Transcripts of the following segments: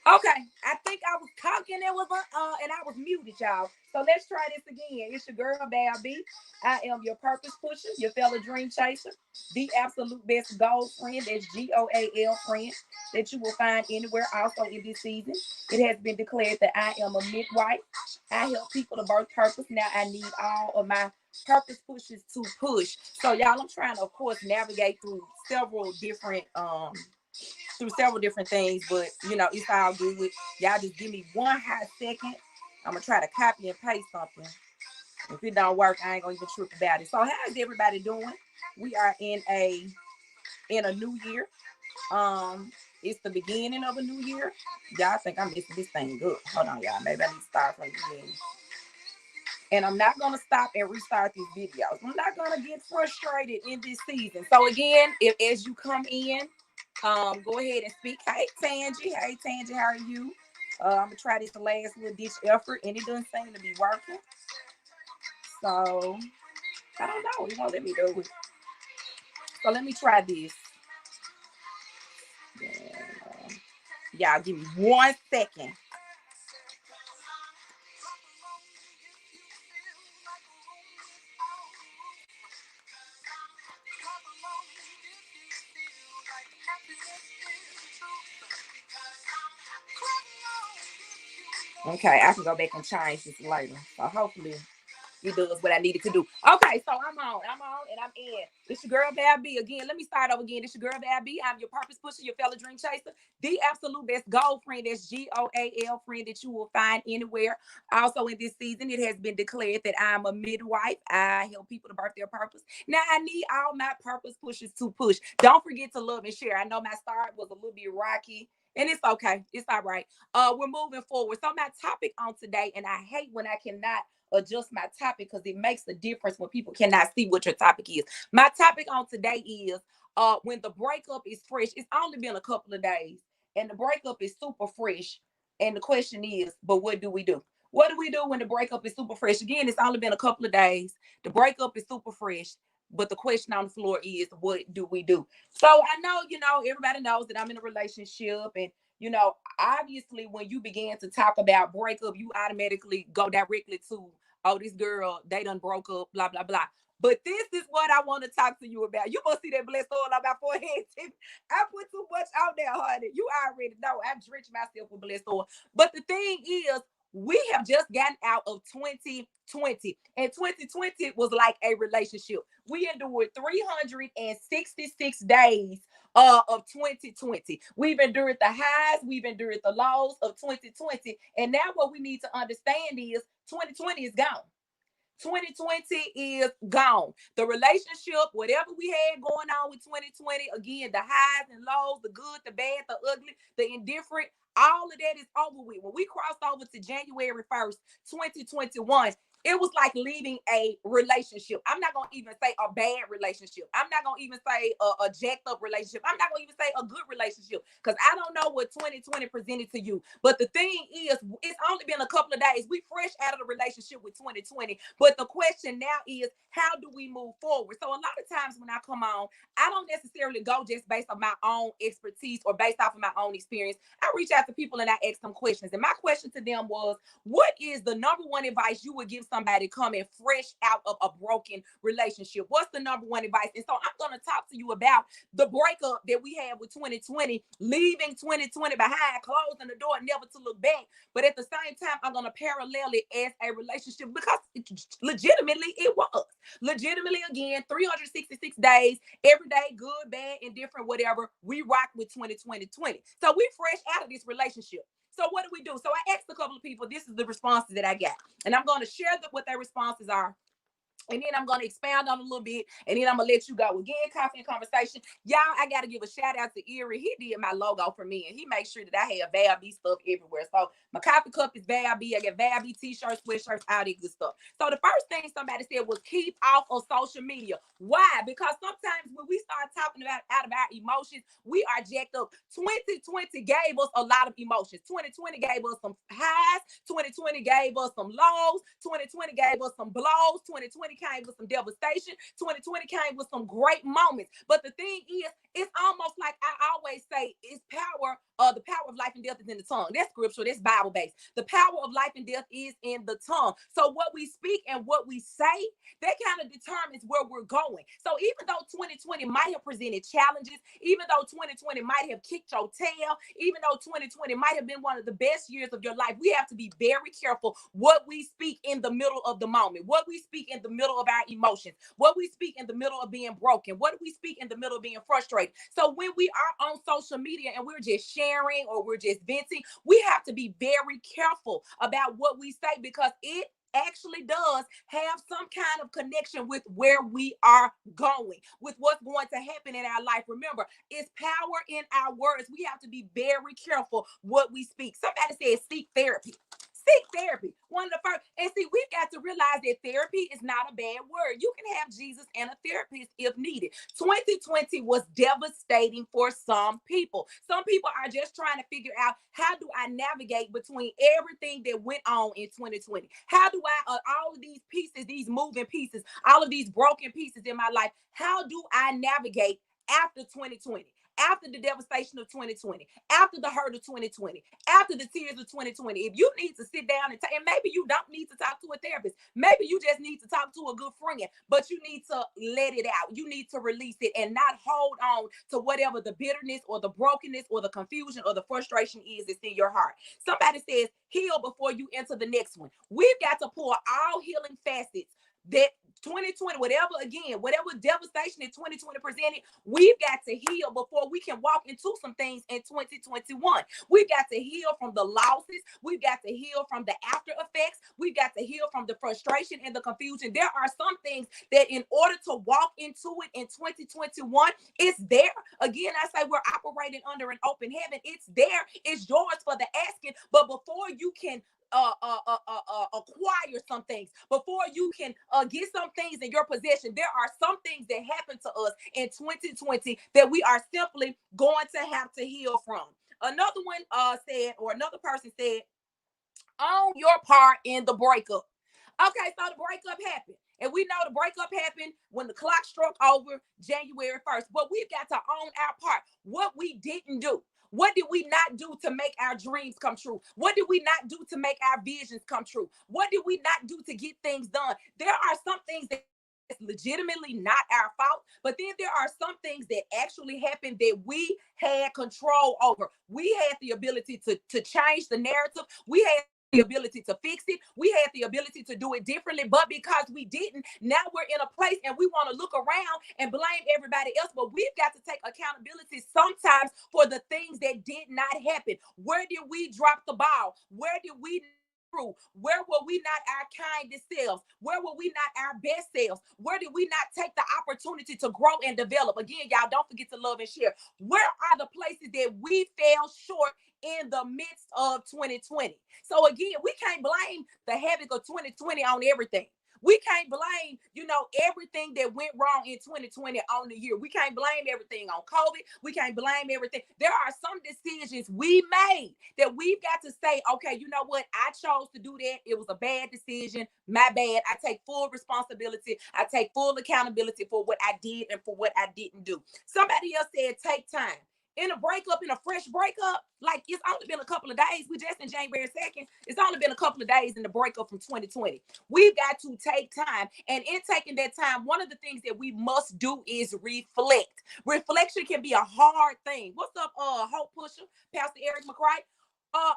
Okay, I think I was talking. It was and I was muted, y'all. So let's try this again. It's your girl, Val B. I am your purpose pusher, your fellow dream chaser, the absolute best goal friend. That's GOAL friend that you will find anywhere. Also in this season, it has been declared that I am a midwife. I help people to birth purpose. Now I need all of my purpose pushes to push. So y'all, I'm trying to, of course, navigate through several different things, but you know, it's all good. Y'all just give me one hot second. I'm gonna try to copy and paste something. If it don't work, I ain't gonna even trip about it. So how is everybody doing? We are in a new year. It's the beginning of a new year. Y'all think I'm missing this thing good. Hold on, y'all. Maybe I need to start from the beginning. And I'm not gonna stop and restart these videos. I'm not gonna get frustrated in this season. So again, if as you come in, go ahead and speak. Hey Tangie, how are you? I'm gonna try this the last little ditch effort, and it doesn't seem to be working. So I don't know. It won't let me do it. So let me try this. Y'all give me 1 second. Okay, I can go back and change this later. So hopefully it does what I needed to do. Okay, so I'm on, and I'm in. It's your girl Val B again. Let me start over again. It's your girl Val B. I'm your purpose pusher, your fellow dream chaser, the absolute best goal friend. That's GOAL friend that you will find anywhere. Also in this season, it has been declared that I'm a midwife. I help people to birth their purpose. Now I need all my purpose pushers to push. Don't forget to love and share. I know my start was a little bit rocky. And it's okay. It's all right. We're moving forward. So my topic on today, and I hate when I cannot adjust my topic because it makes a difference when people cannot see what your topic is. My topic on today is when the breakup is fresh. It's only been a couple of days, and the breakup is super fresh. And the question is, but what do we do? What do we do when the breakup is super fresh? Again, it's only been a couple of days. The breakup is super fresh. But the question on the floor is, what do we do? So I know, everybody knows that I'm in a relationship, and obviously, when you begin to talk about breakup, you automatically go directly to, oh, this girl, they done broke up, blah, blah, blah. But this is what I want to talk to you about. You must see that blessed oil on my forehead. I put too much out there, honey. You already know. I drenched myself with blessed oil. But the thing is, we have just gotten out of 2020, and 2020 was like a relationship. We endured 366 days of 2020. We've endured the highs, we've endured the lows of 2020, and now what we need to understand is 2020 is gone. 2020 is gone. The relationship, whatever we had going on with 2020, again, the highs and lows, the good, the bad, the ugly, the indifferent, all of that is over with. When we crossed over to January 1st, 2021, it was like leaving a relationship. I'm not going to even say a bad relationship. I'm not going to even say a jacked up relationship. I'm not going to even say a good relationship because I don't know what 2020 presented to you. But the thing is, it's only been a couple of days. We fresh out of the relationship with 2020. But the question now is, how do we move forward? So a lot of times when I come on, I don't necessarily go just based on my own expertise or based off of my own experience. I reach out to people and I ask them questions. And my question to them was, what is the number one advice you would give somebody coming fresh out of a broken relationship? What's the number one advice? And so I'm going to talk to you about the breakup that we had with 2020, leaving 2020 behind, closing the door, never to look back. But at the same time, I'm going to parallel it as a relationship because legitimately it was. Legitimately, again, 366 days, every day, good, bad, indifferent, whatever. We rock with 2020. So we fresh out of this relationship. So what do? So I asked a couple of people. This is the responses that I got. And I'm going to share what their responses are. And then I'm going to expound on a little bit. And then I'm going to let you go. Again, coffee and conversation. Y'all, I got to give a shout out to Erie. He did my logo for me. And he made sure that I have Val B stuff everywhere. So my coffee cup is Val B. I get Val B t-shirts, sweatshirts, all that good stuff. So the first thing somebody said was keep off of social media. Why? Because sometimes when we start talking about out of our emotions, we are jacked up. 2020 gave us a lot of emotions. 2020 gave us some highs. 2020 gave us some lows. 2020 gave us some blows. 2020 2020 came with some devastation. 2020 came with some great moments. But the thing is, it's almost like I always say, it's power. The power of life and death is in the tongue. That's scriptural. That's Bible based. The power of life and death is in the tongue. So what we speak and what we say, that kind of determines where we're going. So even though 2020 might have presented challenges, even though 2020 might have kicked your tail, even though 2020 might have been one of the best years of your life, we have to be very careful what we speak in the middle of the moment, what we speak in the middle of our emotions, what we speak in the middle of being broken, what we speak in the middle of being frustrated. So when we are on social media and we're just sharing or we're just venting, we have to be very careful about what we say, because it actually does have some kind of connection with where we are going, with what's going to happen in our life. Remember, it's power in our words. We have to be very careful what we speak. Somebody said seek therapy. Seek therapy. One of the first, and see, we've got to realize that therapy is not a bad word. You can have Jesus and a therapist if needed. 2020 was devastating for some people. Some people are just trying to figure out, how do I navigate between everything that went on in 2020? How do I, all of these pieces, these moving pieces, all of these broken pieces in my life, how do I navigate after 2020? After the devastation of 2020, after the hurt of 2020, after the tears of 2020, if you need to sit down and maybe you don't need to talk to a therapist, maybe you just need to talk to a good friend, but you need to let it out. You need to release it and not hold on to whatever the bitterness or the brokenness or the confusion or the frustration is that's in your heart. Somebody says, heal before you enter the next one. We've got to pour all healing facets that 2020, whatever devastation that 2020 presented, we've got to heal before we can walk into some things in 2021. We've got to heal from the losses. We've got to heal from the after effects. We've got to heal from the frustration and the confusion. There are some things that in order to walk into it in 2021, it's there. Again, I say we're operating under an open heaven. It's there. It's yours for the asking. But before you can acquire some things, before you can get some things in your possession, there are some things that happened to us in 2020 that we are simply going to have to heal from. Another one said, or another person said, own your part in the breakup. Okay, so the breakup happened. And we know the breakup happened when the clock struck over January 1st. But we've got to own our part. What we didn't do. What did we not do to make our dreams come true? What did we not do to make our visions come true? What did we not do to get things done? There are some things that it's legitimately not our fault, but then there are some things that actually happened that we had control over. We had the ability to change the narrative. We had the ability to fix it. We had the ability to do it differently, but because we didn't, now we're in a place and we want to look around and blame everybody else. But we've got to take accountability sometimes for the things that did not happen. Where did we drop the ball? Where did we through? Where were we not our kindest selves? Where were we not our best selves? Where did we not take the opportunity to grow and develop? Again, y'all, don't forget to love and share. Where are the places that we fell short in the midst of 2020? So again, we can't blame the havoc of 2020 on everything. We can't blame, everything that went wrong in 2020 on the year. We can't blame everything on COVID. We can't blame everything. There are some decisions we made that we've got to say, okay, you know what? I chose to do that. It was a bad decision. My bad. I take full responsibility. I take full accountability for what I did and for what I didn't do. Somebody else said, take time. In a breakup, in a fresh breakup, like it's only been a couple of days. We just in January 2nd. It's only been a couple of days in the breakup from 2020. We've got to take time. And in taking that time, one of the things that we must do is reflect. Reflection can be a hard thing. What's up, Hope Pusher, Pastor Eric McCray?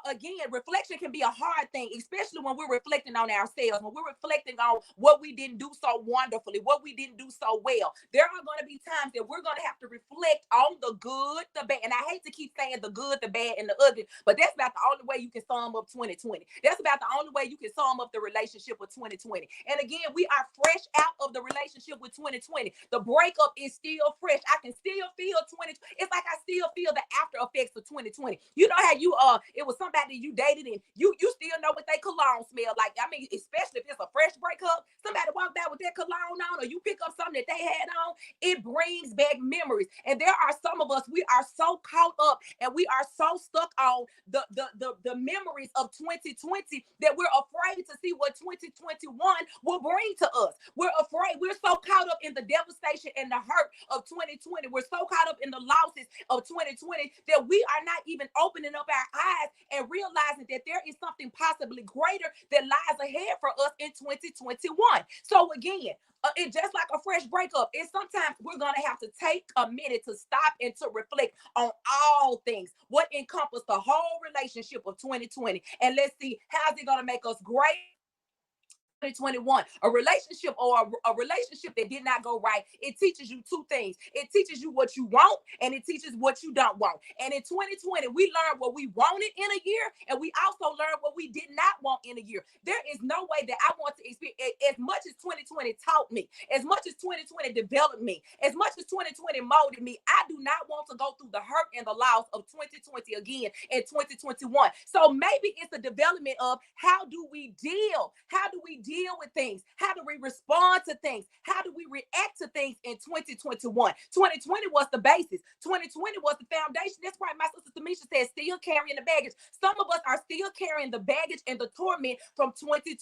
Again, reflection can be a hard thing, especially when we're reflecting on ourselves, when we're reflecting on what we didn't do so wonderfully, what we didn't do so well. There are going to be times that we're going to have to reflect on the good, the bad. And I hate to keep saying the good, the bad, and the ugly, but that's about the only way you can sum up 2020. That's about the only way you can sum up the relationship with 2020. And again, we are fresh out of the relationship with 2020. The breakup is still fresh. I can still feel 2020. It's like I still feel the after effects of 2020. You know how it it was somebody you dated and you still know what they cologne smell like. I mean, especially if it's a fresh breakup, somebody walked out with their cologne on, or you pick up something that they had on, it brings back memories. And there are some of us, we are so caught up and we are so stuck on the memories of 2020 that we're afraid to see what 2021 will bring to us. We're afraid. We're so caught up in the devastation and the hurt of 2020. We're so caught up in the losses of 2020 that we are not even opening up our eyes and realizing that there is something possibly greater that lies ahead for us in 2021. So again, it's just like a fresh breakup. It's sometimes we're going to have to take a minute to stop and to reflect on all things, what encompass the whole relationship of 2020. And let's see, how's it going to make us great 2021. A relationship or a relationship that did not go right, it teaches you two things. It teaches you what you want and it teaches what you don't want. And in 2020, we learned what we wanted in a year and we also learned what we did not want in a year. There is no way that I want to experience, as much as 2020 taught me, as much as 2020 developed me, as much as 2020 molded me, I do not want to go through the hurt and the loss of 2020 again in 2021. So maybe it's a development of how do we deal? How do we deal with things? How do we respond to things? How do we react to things in 2021? 2020 was the basis. 2020 was the foundation. That's why my sister Tamisha said, still carrying the baggage. Some of us are still carrying the baggage and the torment from 2020.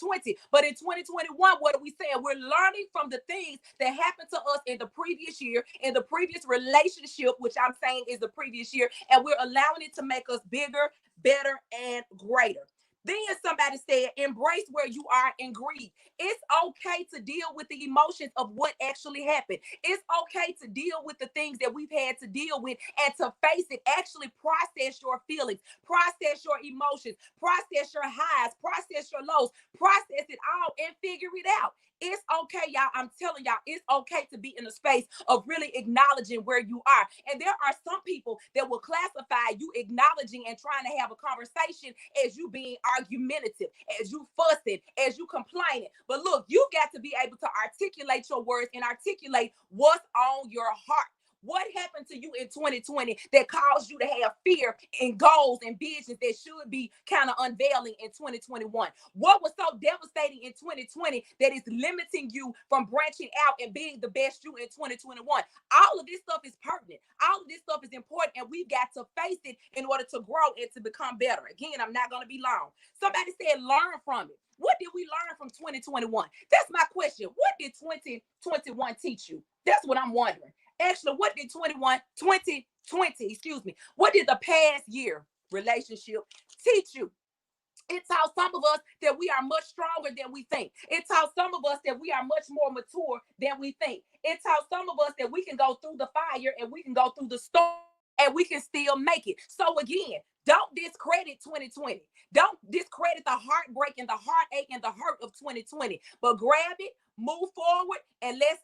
But in 2021, what are we saying? We're learning from the things that happened to us in the previous year, in the previous relationship, which I'm saying is the previous year, and we're allowing it to make us bigger, better, and greater. Then somebody said, embrace where you are and grieve. It's okay to deal with the emotions of what actually happened. It's okay to deal with the things that we've had to deal with and to face it. Actually process your feelings, process your emotions, process your highs, process your lows, process it all and figure it out. It's okay, y'all. I'm telling y'all, it's okay to be in a space of really acknowledging where you are. And there are some people that will classify you acknowledging and trying to have a conversation as you being argumentative, as you fussing, as you complaining. But look, you got to be able to articulate your words and articulate what's on your heart. What happened to you in 2020 that caused you to have fear and goals and visions that should be kind of unveiling in 2021? What was so devastating in 2020 that is limiting you from branching out and being the best you in 2021? All of this stuff is pertinent. All of this stuff is important, and we've got to face it in order to grow and to become better. Again, I'm not going to be long. Somebody said, learn from it. What did we learn from 2021? That's my question. What did 2021 teach you? That's what I'm wondering. Actually, what did 2020, what did the past year relationship teach you? It taught some of us that we are much stronger than we think. It taught some of us that we are much more mature than we think. It taught some of us that we can go through the fire and we can go through the storm and we can still make it. So again, don't discredit 2020. Don't discredit the heartbreak and the heartache and the hurt of 2020. But grab it, move forward, and let's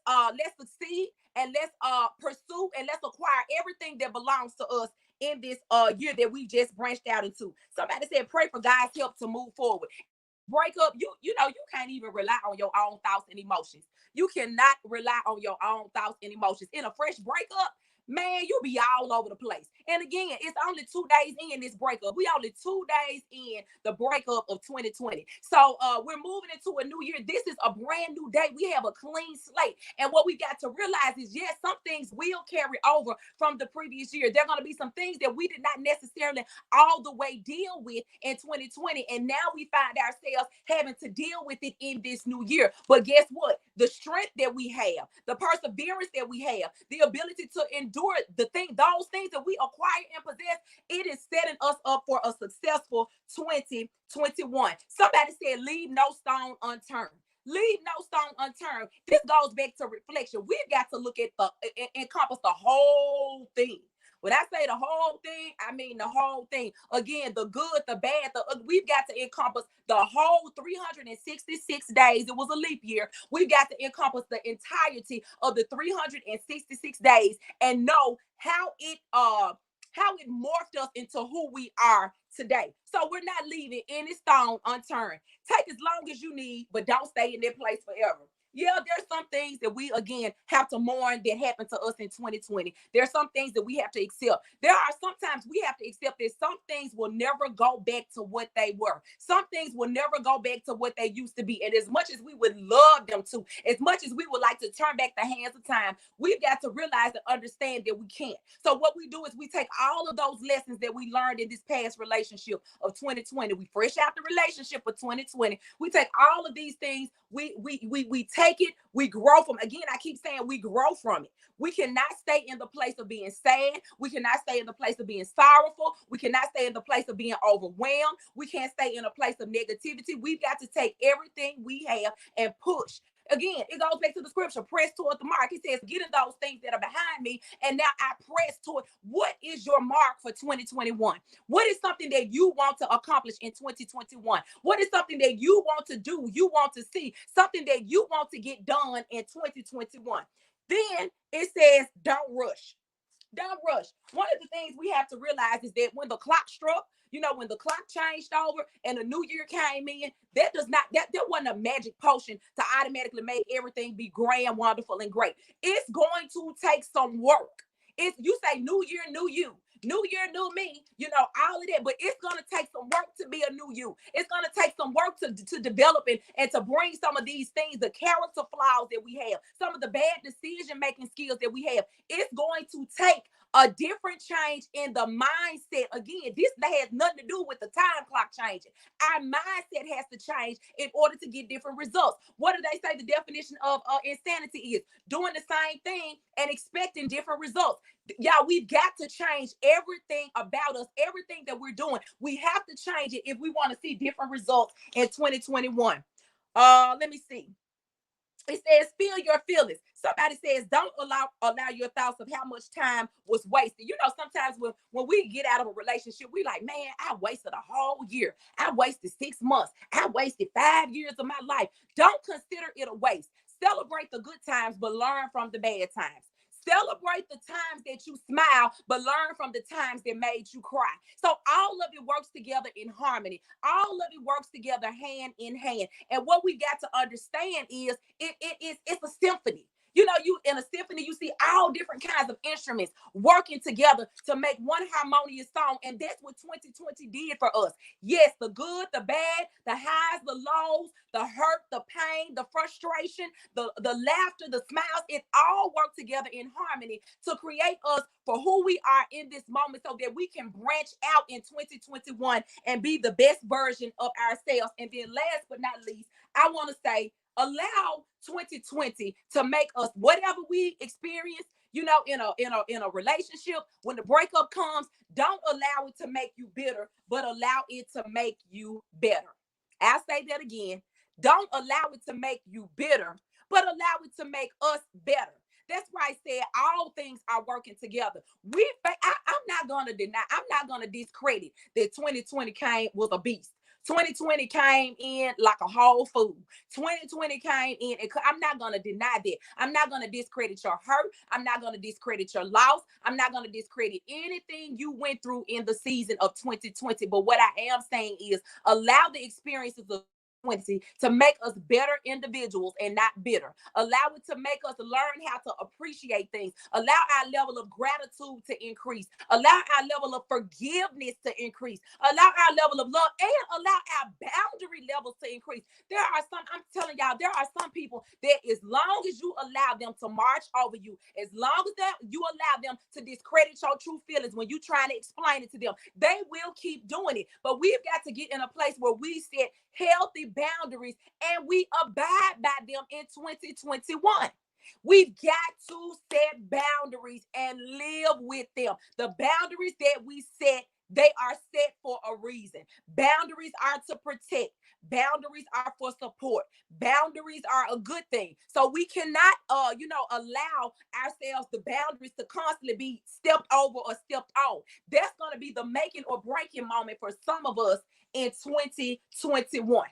succeed and let's pursue and let's acquire everything that belongs to us in this year that we just branched out into. Somebody said, pray for God's help to move forward. Breakup, you know, you can't even rely on your own thoughts and emotions. You cannot rely on your own thoughts and emotions. In a fresh breakup, man, you be all over the place. And again, it's only 2 days in this breakup. We only 2 days in the breakup of 2020. So we're moving into a new year. This is a brand new day. We have a clean slate. And what we got to realize is, yes, some things will carry over from the previous year. There are going to be some things that we did not necessarily all the way deal with in 2020. And now we find ourselves having to deal with it in this new year. But guess what? The strength that we have, the perseverance that we have, the ability to endure those things that we acquire and possess, it is setting us up for a successful 2021. Somebody said, leave no stone unturned. Leave no stone unturned. This goes back to reflection. We've got to look at encompass the whole thing. When I say the whole thing, I mean the whole thing. Again, the good, the bad, we've got to encompass the whole 366 days. It was a leap year. We've got to encompass the entirety of the 366 days and know how it morphed us into who we are today. So we're not leaving any stone unturned. Take as long as you need, but don't stay in that place forever. Yeah, there's some things that we again have to mourn that happened to us in 2020. There's some things that we have to accept. There are sometimes we have to accept that some things will never go back to what they were. Some things will never go back to what they used to be. And as much as we would love them to, as much as we would like to turn back the hands of time, we've got to realize and understand that we can't. So what we do is we take all of those lessons that we learned in this past relationship of 2020. We fresh out the relationship of 2020. We take all of these things, we take it, we grow from it. Again, I keep saying we grow from it. We cannot stay in the place of being sad. We cannot stay in the place of being sorrowful. We cannot stay in the place of being overwhelmed. We can't stay in a place of negativity. We've got to take everything we have and push. Again, it goes back to the scripture, press toward the mark. It says, getting those things that are behind me, and now I press toward. What is your mark for 2021? What is something that you want to accomplish in 2021? What is something that you want to do, you want to see, something that you want to get done in 2021? Then it says, don't rush. Don't rush. One of the things we have to realize is that when the clock struck, when the clock changed over and the new year came in, that wasn't a magic potion to automatically make everything be grand, wonderful, and great. It's going to take some work. It's, you say new year, new you. New year, new me, all of that. But it's going to take some work to be a new you. It's going to take some work to develop and to bring some of these things, the character flaws that we have, some of the bad decision-making skills that we have. It's going to take a different change in the mindset. Again, this has nothing to do with the time clock changing. Our mindset has to change in order to get different results. What do they say the definition of insanity is? Doing the same thing and expecting different results. Y'all, we've got to change everything about us, everything that we're doing. We have to change it if we want to see different results in 2021. Let me see. It says, feel your feelings. Somebody says, don't allow your thoughts of how much time was wasted. Sometimes when we get out of a relationship, we like, man, I wasted a whole year. I wasted 6 months. I wasted 5 years of my life. Don't consider it a waste. Celebrate the good times, but learn from the bad times. Celebrate the times that you smile, but learn from the times that made you cry. So all of it works together in harmony. All of it works together hand in hand. And what we got to understand is it's a symphony. You in a symphony, you see all different kinds of instruments working together to make one harmonious song. And that's what 2020 did for us. Yes, the good, the bad, the highs, the lows, the hurt, the pain, the frustration, the laughter, the smiles, it all worked together in harmony to create us for who we are in this moment so that we can branch out in 2021 and be the best version of ourselves. And then last but not least, I want to say, allow 2020 to make us whatever we experience, in a relationship. When the breakup comes, don't allow it to make you bitter, but allow it to make you better. I'll say that again. Don't allow it to make you bitter, but allow it to make us better. That's why I said all things are working together. I'm not gonna deny, I'm not gonna discredit that 2020 was a beast. 2020 came in like a whole food. 2020 came in, and I'm not going to deny that. I'm not going to discredit your hurt. I'm not going to discredit your loss. I'm not going to discredit anything you went through in the season of 2020. But what I am saying is allow the experiences of to make us better individuals and not bitter. Allow it to make us learn how to appreciate things. Allow our level of gratitude to increase. Allow our level of forgiveness to increase. Allow our level of love and allow our boundary levels to increase. I'm telling y'all, there are some people that as long as you allow them to march over you, as long as you allow them to discredit your true feelings when you're trying to explain it to them, they will keep doing it. But we've got to get in a place where we set healthy boundaries and we abide by them in 2021. We've got to set boundaries and live with them. The boundaries that we set, they are set for a reason. Boundaries are to protect. Boundaries are for support. Boundaries are a good thing. So we cannot, allow ourselves the boundaries to constantly be stepped over or stepped on. That's going to be the making or breaking moment for some of us in 2021.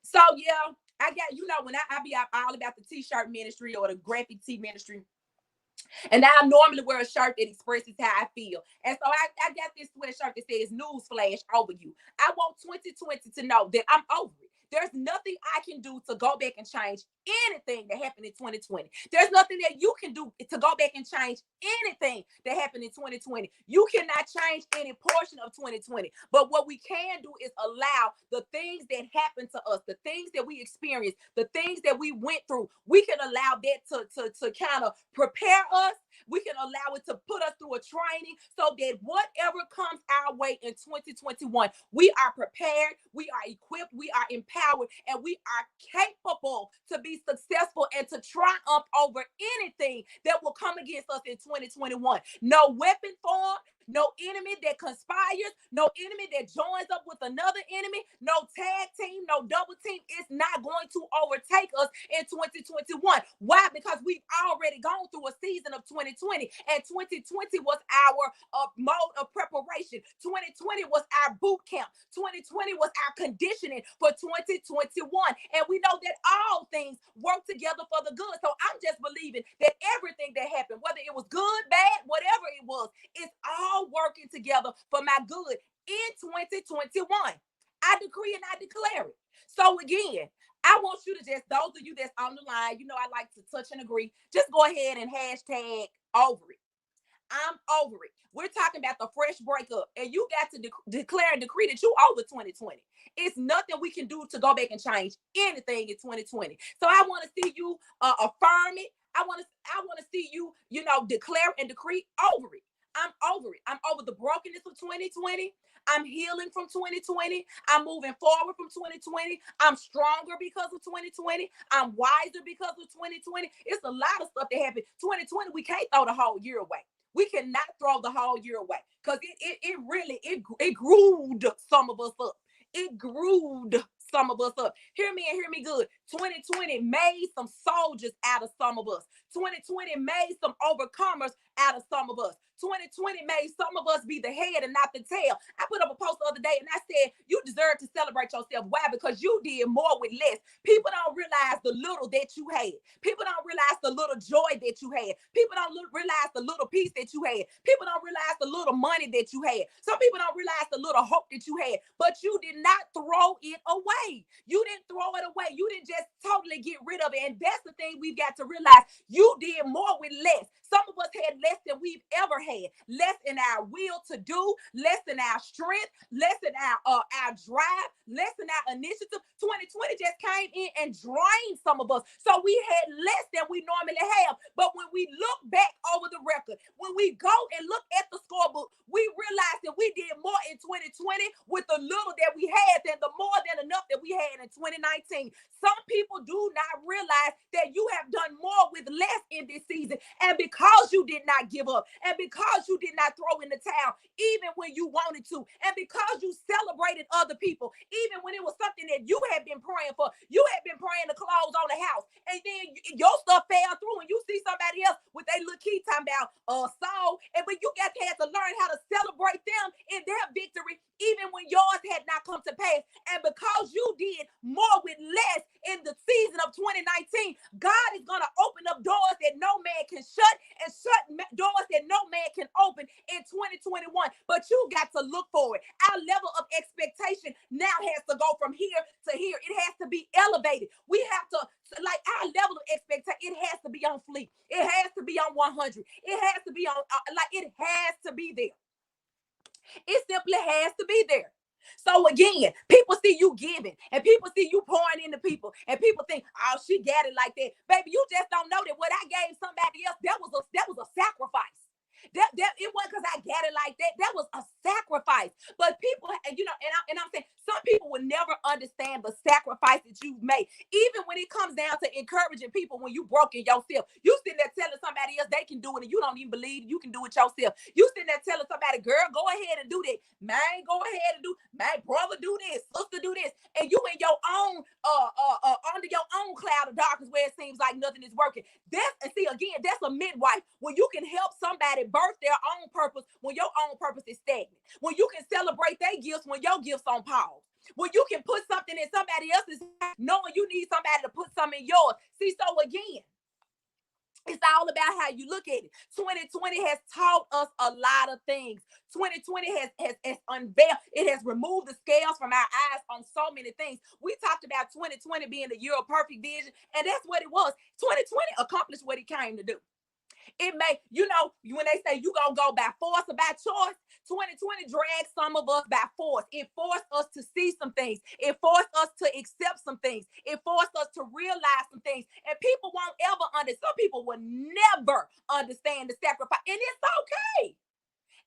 So yeah, I got, when I be all about the t-shirt ministry or the graphic tee ministry, and I normally wear a shirt that expresses how I feel. And so I got this sweatshirt that says newsflash over you. I want 2020 to know that I'm over it. There's nothing I can do to go back and change anything that happened in 2020. There's nothing that you can do to go back and change anything that happened in 2020. You cannot change any portion of 2020. But what we can do is allow the things that happened to us, the things that we experienced, the things that we went through, we can allow that to kind of prepare us. We can allow it to put us through a training so that whatever comes our way in 2021, we are prepared, we are equipped, we are empowered, and we are capable to be successful and to triumph over anything that will come against us in 2021. No weapon formed, no enemy that conspires, no enemy that joins up with another enemy, no tag team, no double team is not going to overtake us in 2021. Why? Because we've already gone through a season of 2020, and 2020 was our mode of preparation. 2020 was our boot camp. 2020 was our conditioning for 2021. And we know that all things work together for the good. So I'm just believing that everything that happened, whether it was good, bad, whatever it was, it's all working together for my good in 2021. I decree and I declare it. So again, I want you to just, those of you that's on the line, you know I like to touch and agree, just go ahead and hashtag over it. I'm over it. We're talking about the fresh breakup, and you got to declare and decree that you over 2020. It's nothing we can do to go back and change anything in 2020. So I want to see you affirm it. I want to see you, declare and decree over it. I'm over it. I'm over the brokenness of 2020. I'm healing from 2020. I'm moving forward from 2020. I'm stronger because of 2020. I'm wiser because of 2020. It's a lot of stuff that happened. 2020, we can't throw the whole year away. We cannot throw the whole year away because it really grewed some of us up. It grewed some of us up. Hear me and hear me good. 2020 made some soldiers out of some of us. 2020 made some overcomers out of some of us. 2020 made some of us be the head and not the tail. I put up a post the other day and I said, you deserve to celebrate yourself. Why? Because you did more with less. People don't realize the little that you had. People don't realize the little joy that you had. People don't realize the little peace that you had. People don't realize the little money that you had. Some people don't realize the little hope that you had, but you did not throw it away. You didn't throw it away. You didn't just totally get rid of it. And that's the thing we've got to realize. You did more with less. Some of us had less than we've ever had. Less in our will to do, less in our strength, less in our drive, less in our initiative. 2020 just came in and drained some of us. So we had less than we normally have. But when we look back over the record, when we go and look at the scorebook, we realize that we did more in 2020 with the little that we had than the more than enough that we had in 2019. Some people do not realize that you have done more with less in this season. And because you did not give up, and because you did not throw in the towel, even when you wanted to, and because you celebrated other people, even when it was something that you had been praying for, you had been praying to close on the house, and then your stuff fell through, and you see somebody else with their little key talking about soul, but you got to learn how to celebrate them in their victory, even when yours had not come to pass. And because you did more with less in the season of 2019, God is going to open up doors that no man can shut, and shut doors that no man can open in 2021. But you got to look forward. Our level of expectation now has to go from here to here. It has to be elevated. We have to, like, our level of expectation, it has to be on fleek. It has to be on 100. It has to be on, it has to be there. It simply has to be there. So again, people see you giving, and people see you pouring into people, and people think, oh, she got it like that. Baby, you just don't know that what I gave somebody else, that was a sacrifice. That it wasn't because I got it like that. That was a sacrifice. But people, and I'm saying some people will never understand the sacrifice that you've made. Even when it comes down to encouraging people when you broken yourself. You sitting there telling somebody else they can do it, and you don't even believe you can do it yourself. You sitting there telling somebody, girl, go ahead and do that. Man, go ahead and do, my brother do this, sister do this. And you in your own under your own cloud of darkness where it seems like nothing is working. That's a midwife when you can help somebody birth their own purpose when your own purpose is stagnant. When you can celebrate their gifts when your gifts on pause. When you can put something in somebody else's, knowing you need somebody to put something in yours. See, so again, It's all about how you look at it. 2020 has taught us a lot of things. 2020 has unveiled, it has removed the scales from our eyes on so many things. We talked about 2020 being the year of perfect vision, and that's what it was. 2020 accomplished what it came to do. It may, when they say you gonna go by force or by choice, 2020 dragged some of us by force. It forced us to see some things. It forced us to accept some things. It forced us to realize some things. And people won't ever understand. Some people will never understand the sacrifice. And it's okay.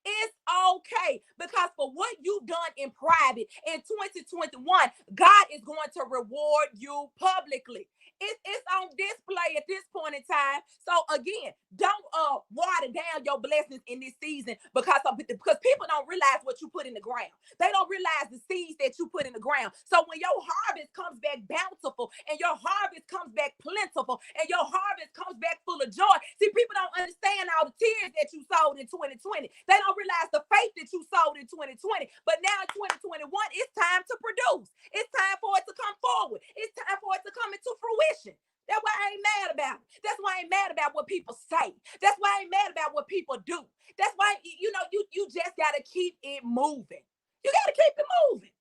It's okay, because for what you've done in private in 2021, God is going to reward you publicly. It's on display at this point in time. So again, don't water down your blessings in this season because people don't realize what you put in the ground. They don't realize the seeds that you put in the ground. So when your harvest comes back bountiful and your harvest comes back plentiful and your harvest comes back full of joy, see, people don't understand all the tears that you sowed in 2020. They don't realize the faith that you sowed in 2020. But now in 2021, it's time to produce. It's time for it to come forward. It's time for it to come into fruition. That's why I ain't mad about it. That's why I ain't mad about what people say. That's why I ain't mad about what people do. That's why, you just got to keep it moving. You got to keep it moving.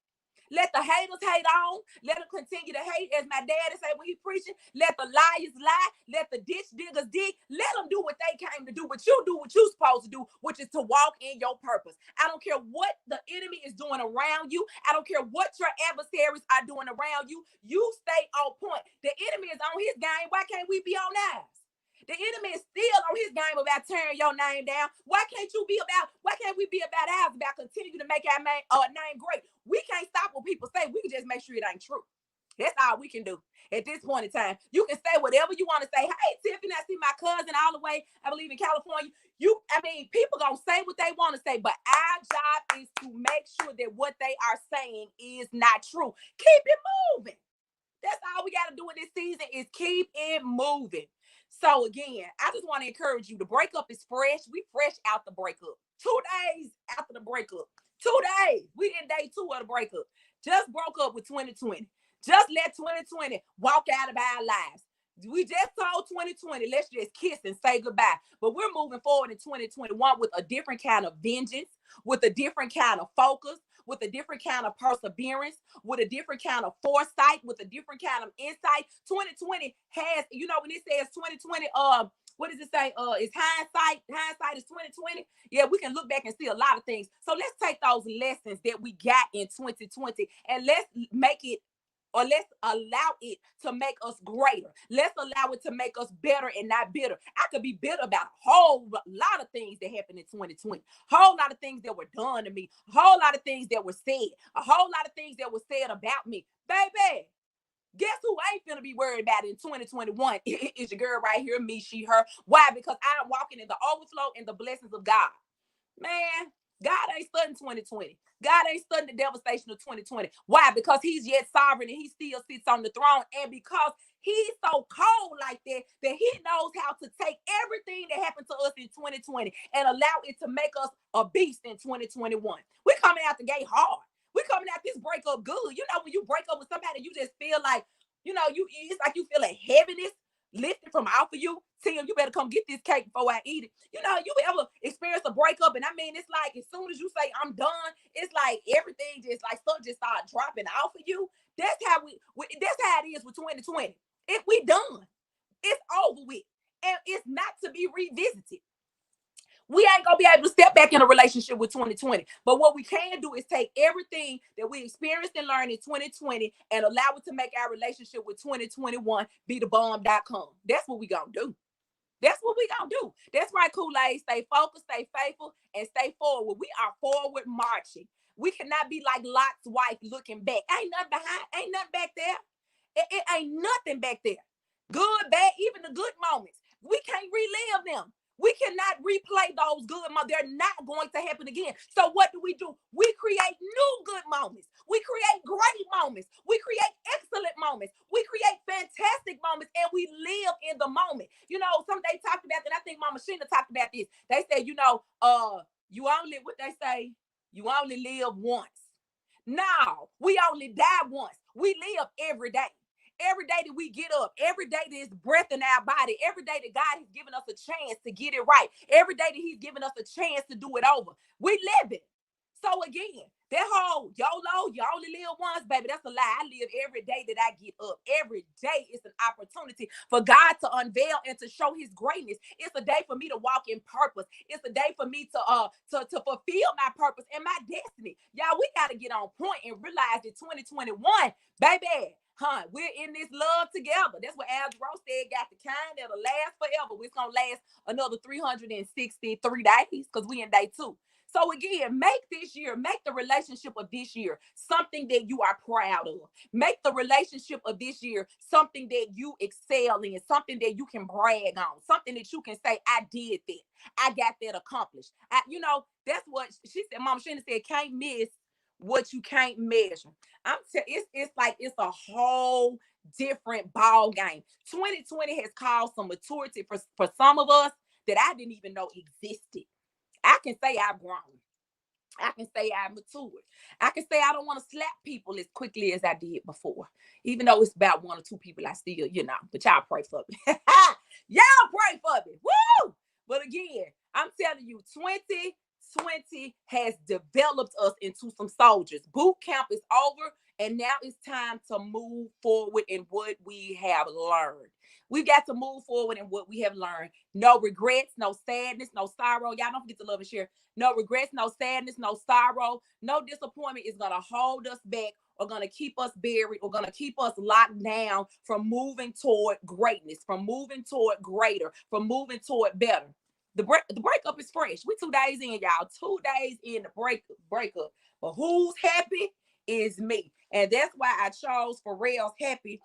Let the haters hate on. Let them continue to hate, as my daddy say when he preaching. Let the liars lie. Let the ditch diggers dig. Let them do what they came to do. But you do what you're supposed to do, which is to walk in your purpose. I don't care what the enemy is doing around you. I don't care what your adversaries are doing around you. You stay on point. The enemy is on his game. Why can't we be on ours? The enemy is still on his game about tearing your name down. Why can't we be about ours, about continuing to make our name great? We can't stop what people say. We can just make sure it ain't true. That's all we can do at this point in time. You can say whatever you want to say. Hey, Tiffany, I see my cousin all the way, I believe, in California. People gonna say what they want to say, but our job is to make sure that what they are saying is not true. Keep it moving. That's all we got to do in this season is keep it moving. So again, I just want to encourage you. The breakup is fresh. We fresh out the breakup. 2 days after the breakup. 2 days. We in day 2 of the breakup. Just broke up with 2020. Just let 2020 walk out of our lives. We just told 2020, let's just kiss and say goodbye. But we're moving forward in 2021 with a different kind of vengeance, with a different kind of focus, with a different kind of perseverance, with a different kind of foresight, with a different kind of insight. 2020 has, when it says 2020, what does it say? It's hindsight. Hindsight is 2020. Yeah, we can look back and see a lot of things. So let's take those lessons that we got in 2020 and let's make it, or let's allow it to make us greater. Let's allow it to make us better and not bitter. I could be bitter about a whole lot of things that happened in 2020. A whole lot of things that were done to me. A whole lot of things that were said. A whole lot of things that were said about me. Baby, guess who ain't finna be worried about it in 2021? It's your girl right here, me, she, her. Why? Because I'm walking in the overflow and the blessings of God. Man, God ain't studying 2020. God ain't studying the devastation of 2020. Why? Because he's yet sovereign and he still sits on the throne. And because he's so cold like that he knows how to take everything that happened to us in 2020 and allow it to make us a beast in 2021. We're coming out the gate hard. We're coming out this breakup good. When you break up with somebody, you just feel like, it's like you feel a heaviness lifted from off of you. Tim, you better come get this cake before I eat it. You ever experience a breakup? And it's like as soon as you say I'm done, it's like everything just like stuff just start dropping off of you. That's how that's how it is with 2020. If we done, it's over with, and it's not to be revisited. We ain't gonna be able to step back in a relationship with 2020. But what we can do is take everything that we experienced and learned in 2020 and allow it to make our relationship with 2021 be the bomb.com. That's what we gonna do. That's what we gonna do. That's right, Kool-Aid. Stay focused, stay faithful, and stay forward. We are forward marching. We cannot be like Lot's wife looking back. Ain't nothing behind, ain't nothing back there. It ain't nothing back there. Good, bad, even the good moments. We can't relive them. We cannot replay those good moments. They're not going to happen again. So what do? We create new good moments. We create great moments. We create excellent moments. We create fantastic moments, and we live in the moment. Some they talked about that. I think Mama Sheena talked about this. They said, you only live once. No, we only die once. We live every day. Every day that we get up, every day that there's breath in our body, every day that God has given us a chance to get it right, every day that he's given us a chance to do it over, we live it. So again, that whole YOLO, you only live once, baby, that's a lie. I live every day that I get up. Every day is an opportunity for God to unveil and to show his greatness. It's a day for me to walk in purpose. It's a day for me to fulfill my purpose and my destiny. Y'all, we got to get on point and realize that 2021, baby, we're in this love together. That's what Al Rose said, got the kind that'll last forever. It's going to last another 363 days because we in day 2. So again, make this year, make the relationship of this year something that you are proud of. Make the relationship of this year something that you excel in, something that you can brag on, something that you can say, I did that. I got that accomplished. That's what she said. Mama Shannon said, can't miss what you can't measure. It's like it's a whole different ball game. 2020 has caused some maturity for some of us that I didn't even know existed. I can say I've grown. I can say I've matured. I can say I don't want to slap people as quickly as I did before. Even though it's about 1 or 2 people I still, but y'all pray for me. Y'all pray for me. Woo! But again, I'm telling you, 2020 has developed us into some soldiers. Boot camp is over, and now it's time to move forward in what we have learned. We got to move forward in what we have learned. No regrets, no sadness, no sorrow. Y'all don't forget to love and share. No regrets, no sadness, no sorrow. No disappointment is going to hold us back or going to keep us buried or going to keep us locked down from moving toward greatness, from moving toward greater, from moving toward better. The breakup is fresh. We 2 days in, y'all. 2 days in the breakup. But who's happy is me. And that's why I chose Pharrell's Happy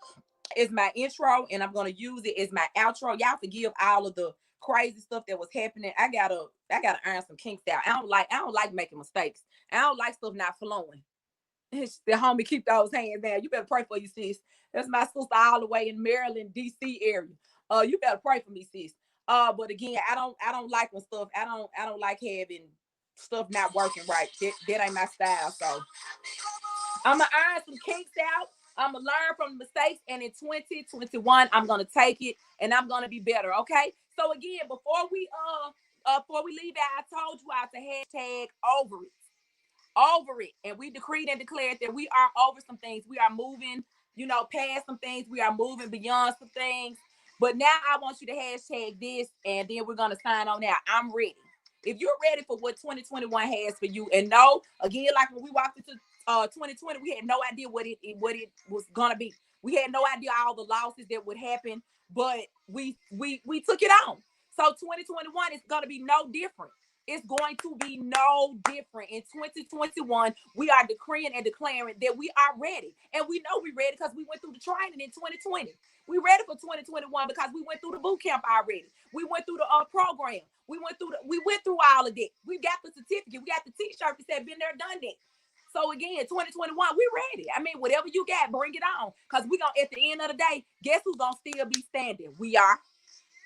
is my intro, and I'm gonna use it as my outro. Y'all forgive all of the crazy stuff that was happening. I gotta iron some kinks out. I don't like making mistakes. I don't like stuff not flowing. The homie, keep those hands down. You better pray for you, sis. That's my sister all the way in Maryland, DC area. You better pray for me, sis. But again, I don't like when stuff. I don't like having stuff not working right. That ain't my style. So I'm gonna iron some kinks out. I'm gonna learn from the mistakes, and in 2021, I'm gonna take it and I'm gonna be better. Okay. So again, before we leave out, I told you all to hashtag over it, and we decreed and declared that we are over some things. We are moving, past some things. We are moving beyond some things. But now I want you to hashtag this, and then we're gonna sign on out. I'm ready. If you're ready for what 2021 has for you, and no, again, like when we walked into 2020, we had no idea what it was gonna be. We had no idea all the losses that would happen, but we took it on. So 2021 is gonna be no different. It's going to be no different. In 2021, we are decreeing and declaring that we are ready. And we know we're ready because we went through the training in 2020. We're ready for 2021 because we went through the boot camp already. We went through the program. We went through all of that. We got the certificate. We got the t-shirt that said been there, done that. So again, 2021, we're ready. I mean, whatever you got, bring it on. Because we're going to, at the end of the day, guess who's going to still be standing? We are.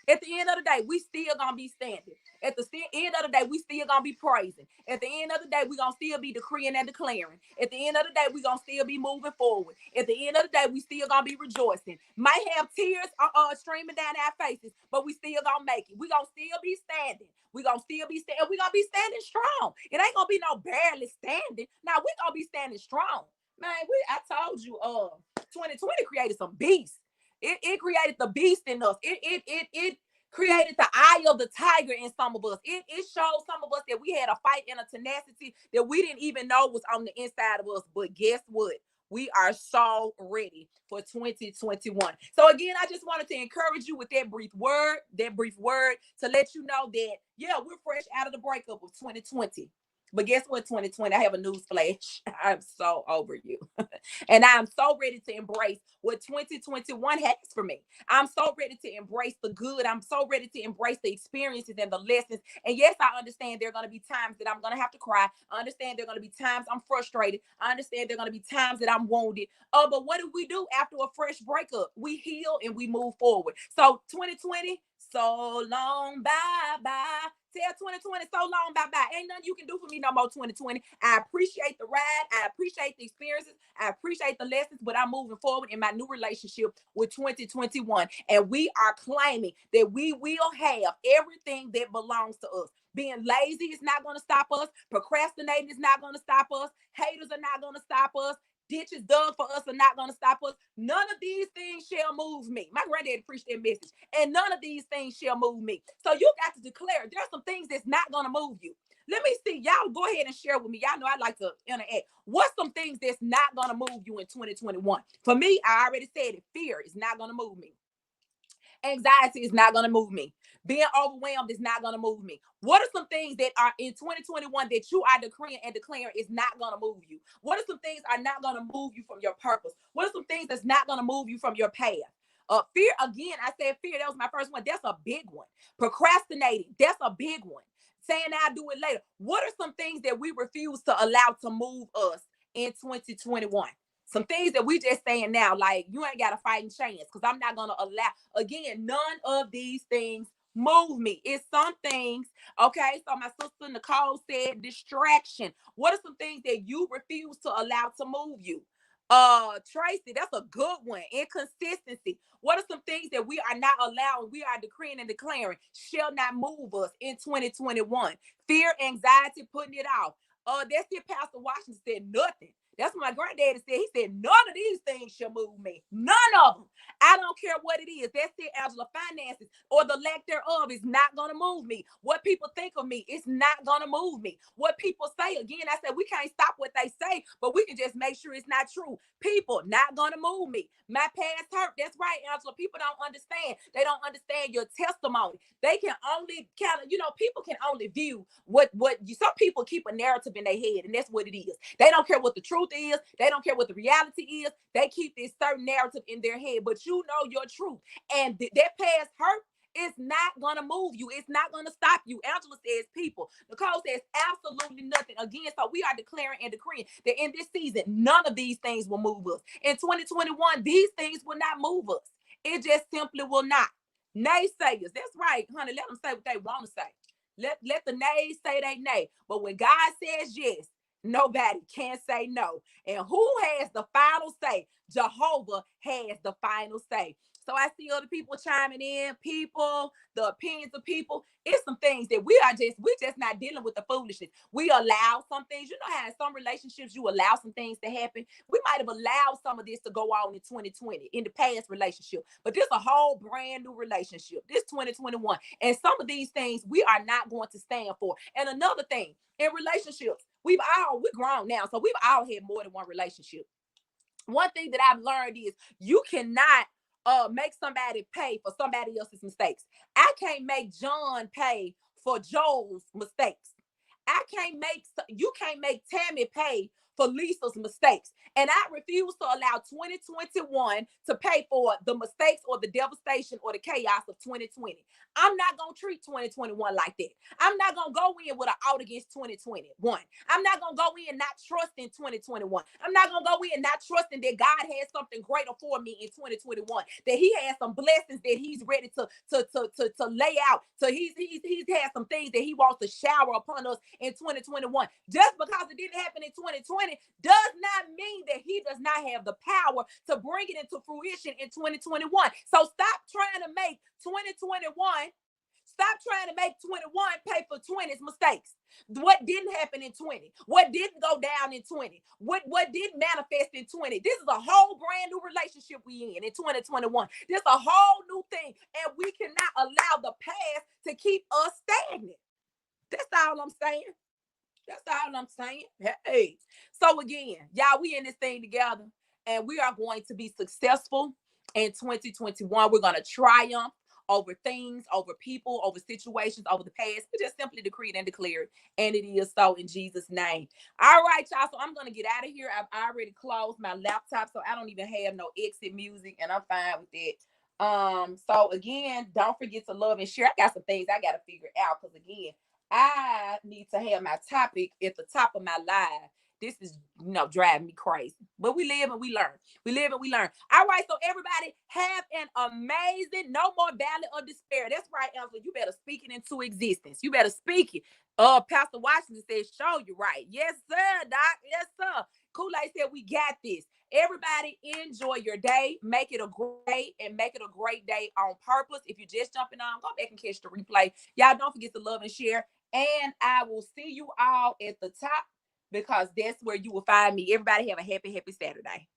At the end of the day, we still gonna be standing. At the end of the day, we still gonna be praising. At the end of the day, we gonna still be decreeing and declaring. At the end of the day, we gonna still be moving forward. At the end of the day, we still gonna be rejoicing. Might have tears streaming down our faces, but we still gonna make it. We gonna still be standing. We gonna still be standing. We gonna be standing strong. It ain't gonna be no barely standing. Now we gonna be standing strong. Man, I told you, 2020 created some beasts. It created the beast in us. It created the eye of the tiger in some of us. It showed some of us that we had a fight and a tenacity that we didn't even know was on the inside of us. But guess what? We are so ready for 2021. So again, I just wanted to encourage you with that brief word to let you know that, yeah, we're fresh out of the breakup of 2020. But guess what, 2020? I have a news flash. I'm so over you. And I'm so ready to embrace what 2021 has for me. I'm so ready to embrace the good. I'm so ready to embrace the experiences and the lessons. And yes, I understand there are going to be times that I'm going to have to cry. I understand there are going to be times I'm frustrated. I understand there are going to be times that I'm wounded. But what do we do after a fresh breakup? We heal and we move forward. So 2020, so long, bye-bye. Tell 2020 so long, bye-bye. Ain't nothing you can do for me no more, 2020. I appreciate the ride. I appreciate the experiences. I appreciate the lessons, but I'm moving forward in my new relationship with 2021. And we are claiming that we will have everything that belongs to us. Being lazy is not going to stop us. Procrastinating is not going to stop us. Haters are not going to stop us. Ditches dug for us are not going to stop us. None of these things shall move me. My granddaddy preached that message. And none of these things shall move me. So you got to declare there's some things that's not going to move you. Let me see. Y'all go ahead and share with me. Y'all know I like to interact. What's some things that's not going to move you in 2021? For me, I already said it. Fear is not going to move me. Anxiety is not going to move me. Being overwhelmed is not going to move me. What are some things that are in 2021 that you are decreeing and declaring is not going to move you? What are some things are not going to move you from your purpose? What are some things that's not going to move you from your path? Fear, again, I said fear. That was my first one. That's a big one. Procrastinating, that's a big one. Saying I'll do it later. What are some things that we refuse to allow to move us in 2021? Some things that we just saying now, like you ain't got a fighting chance because I'm not going to allow, again, none of these things move me. It's some things, okay? So my sister Nicole said distraction. What are some things that you refuse to allow to move you? Tracy, that's a good one. Inconsistency. What are some things that we are not allowing, we are decreeing and declaring shall not move us in 2021? Fear, anxiety, putting it off. That's it. Pastor Washington said nothing. That's what my granddaddy said. He said, none of these things shall move me. None of them. I don't care what it is. That's it, Angela. Finances or the lack thereof is not going to move me. What people think of me is not going to move me. What people say, again, I said, we can't stop what they say, but we can just make sure it's not true. People not going to move me. My past hurt. That's right, Angela. People don't understand. They don't understand your testimony. They can only kind of, people can only view some people keep a narrative in their head, and that's what it is. They don't care what the truth is. They don't care what the reality is. They keep this certain narrative in their head, but you know your truth. And that past hurt is not going to move you. It's not going to stop you. Angela says people. Nicole says absolutely nothing. Again, so we are declaring and decreeing that in this season, none of these things will move us. In 2021, these things will not move us. It just simply will not. Naysayers, that's right, honey. Let them say what they want to say. Let the nays say they nay. But when God says yes, nobody can say no. And who has the final say? Jehovah has the final say. So I see other people chiming in, the opinions of people. It's some things that we're just not dealing with the foolishness. We allow some things. You know how in some relationships you allow some things to happen. We might have allowed some of this to go on in 2020 in the past relationship, but this is a whole brand new relationship. This 2021, and some of these things we are not going to stand for. And another thing, in relationships, we're grown now, so we've all had more than one relationship. One thing that I've learned is you cannot make somebody pay for somebody else's mistakes. I can't make John pay for Joel's mistakes. You can't make Tammy pay for Lisa's mistakes. And I refuse to allow 2021 to pay for the mistakes or the devastation or the chaos of 2020. I'm not going to treat 2021 like that. I'm not going to go in with an out against 2021. I'm not going to go in not trusting 2021. I'm not going to go in not trusting that God has something greater for me in 2021, that he has some blessings that he's ready to lay out. So he's had some things that he wants to shower upon us in 2021. Just because it didn't happen in 2020 does not mean that he does not have the power to bring it into fruition in 2021. So stop trying to make 2021, stop trying to make 21 pay for 20's mistakes. What didn't happen in 20? What didn't go down in 20? What didn't manifest in 20? This is a whole brand new relationship we in 2021. This is a whole new thing, and we cannot allow the past to keep us stagnant. That's all I'm saying. That's all I'm saying. Hey. So again, y'all, we in this thing together, and we are going to be successful in 2021. We're going to triumph over things, over people, over situations, over the past. We just simply decree and declare it, and it is so in Jesus' name. All right, y'all. So I'm going to get out of here. I've already closed my laptop, so I don't even have no exit music, and I'm fine with that. So again, don't forget to love and share. I got some things I got to figure out, because again, I need to have my topic at the top of my live. This is, driving me crazy. But we live and we learn. We live and we learn. All right, so everybody have an amazing, no more valley of despair. That's right, Angela. You better speak it into existence. You better speak it. Pastor Washington said, show you right. Yes, sir, Doc. Yes, sir. Kool-Aid said, we got this. Everybody enjoy your day. Make it a great day on purpose. If you're just jumping on, go back and catch the replay. Y'all don't forget to love and share. And I will see you all at the top, because that's where you will find me. Everybody have a happy Saturday.